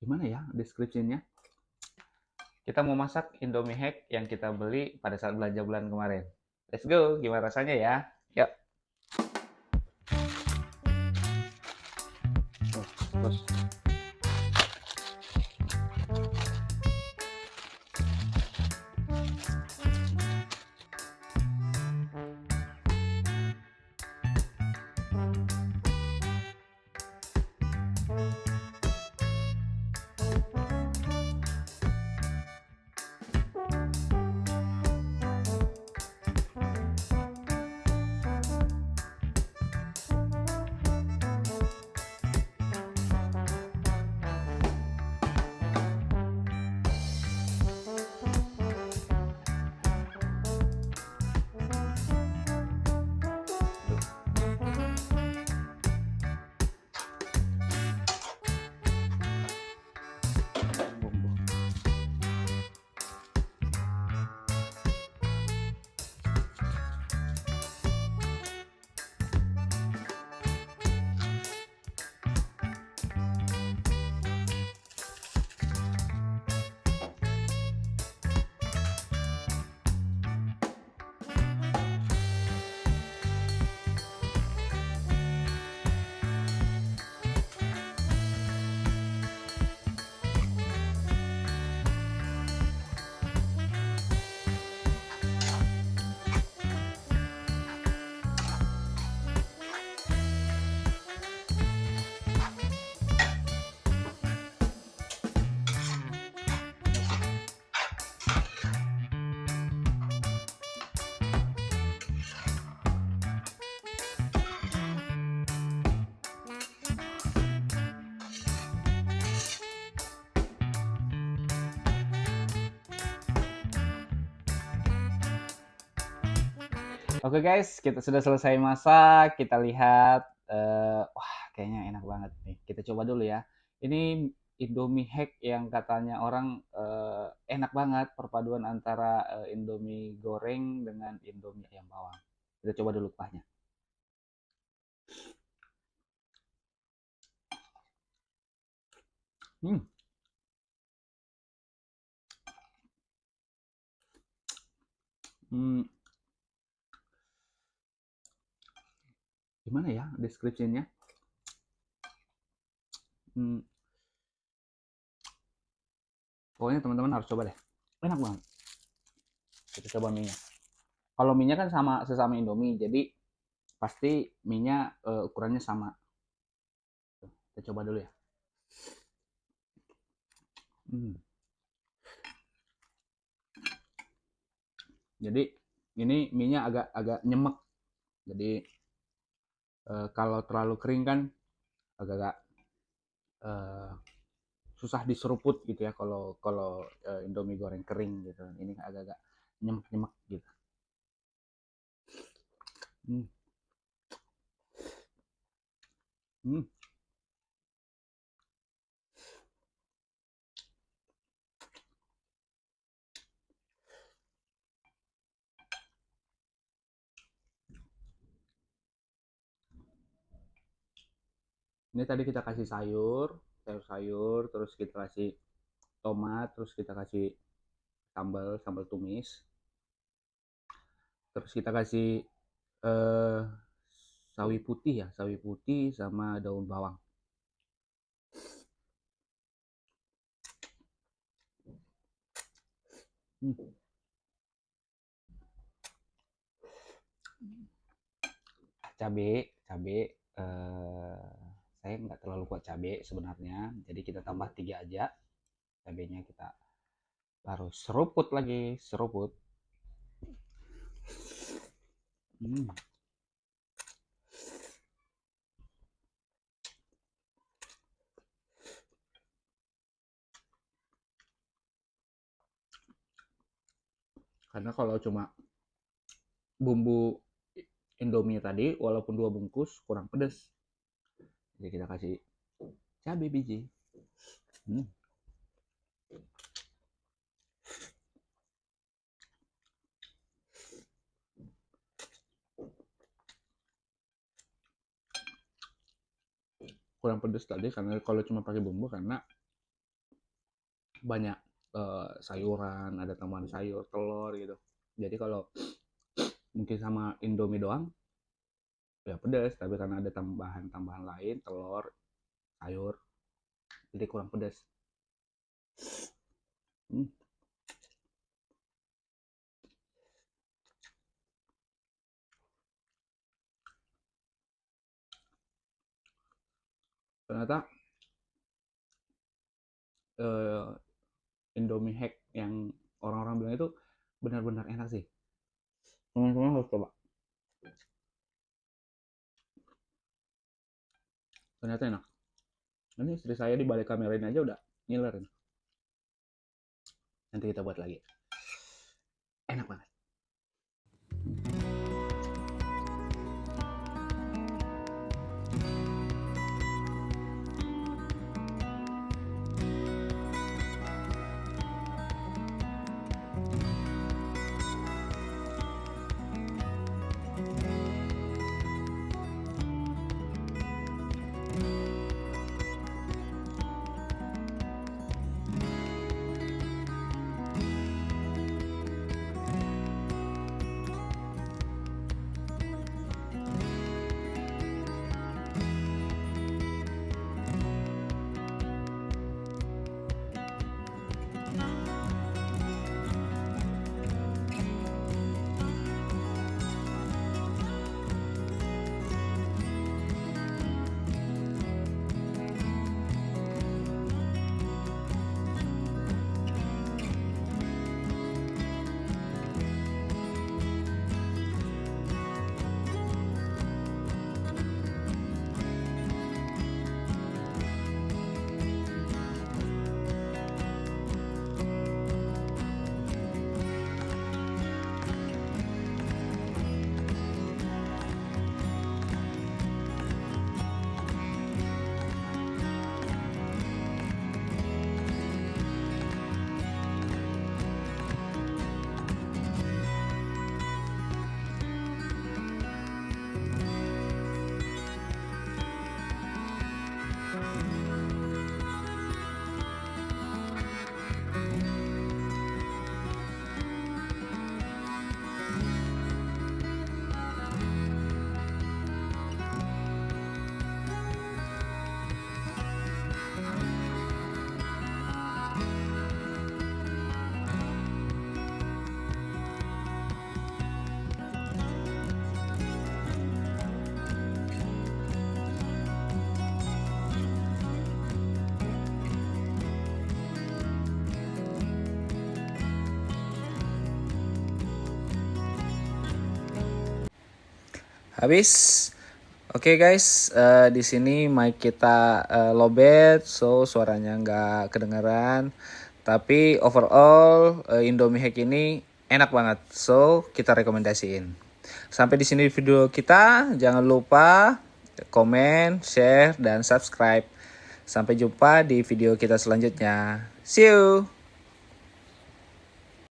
Gimana ya deskripsinya? Kita mau masak Indomie hack yang kita beli pada saat belanja bulan kemarin. Let's go, gimana rasanya ya? Yuk. Terus. Oke guys, kita sudah selesai masak. Kita lihat, wah kayaknya enak banget nih. Kita coba dulu ya. Ini Indomie hack yang katanya orang enak banget perpaduan antara Indomie goreng dengan Indomie ayam bawang. Kita coba dulu kuahnya. Hmm, hmm, gimana ya deskripsinya? Hmm, pokoknya teman-teman harus coba deh. Enak banget. Kita coba mie-nya. Kalau mie-nya kan sama sesama Indomie, jadi pasti mie-nya ukurannya sama. Kita coba dulu ya. Hmm. Jadi ini mie-nya agak agak nyemek. Jadi kalau terlalu kering kan agak-agak eh, susah diseruput gitu ya kalau kalau Indomie goreng kering gitu. Ini agak-agak nyemek-nyemek gitu. Hmm. Hmm. Ini tadi kita kasih sayur, sayur-sayur, terus kita kasih tomat, terus kita kasih sambal, sambal tumis, terus kita kasih eh, sawi putih ya, sawi putih sama daun bawang. Hmm. Cabe, cabe. Saya nggak terlalu kuat cabe sebenarnya, jadi kita tambah 3 aja. Cabenya kita baru seruput lagi, seruput. Hmm. Karena kalau cuma bumbu Indomie tadi, walaupun 2 bungkus kurang pedas, jadi kita kasih cabe biji. Hmm. Kurang pedas tadi karena kalau cuma pakai bumbu karena banyak sayuran, ada tambahan sayur, telur gitu. Jadi kalau mungkin sama Indomie doang ya pedas, tapi karena ada tambahan-tambahan lain, telur, sayur, jadi kurang pedas. Hmm, ternyata eh, Indomie hack yang orang-orang bilang itu benar-benar enak sih. Teman-teman harus coba. Ternyata enak. Ini istri saya di balik kamera ini aja udah ngiler. Nanti kita buat lagi. Enak banget. Habis. Oke guys, di sini mic kita lowbat, so suaranya nggak kedengeran. Tapi overall Indomie Hack ini enak banget, so kita rekomendasiin. Sampai di sini video kita, jangan lupa komen, share, dan subscribe. Sampai jumpa di video kita selanjutnya. See you.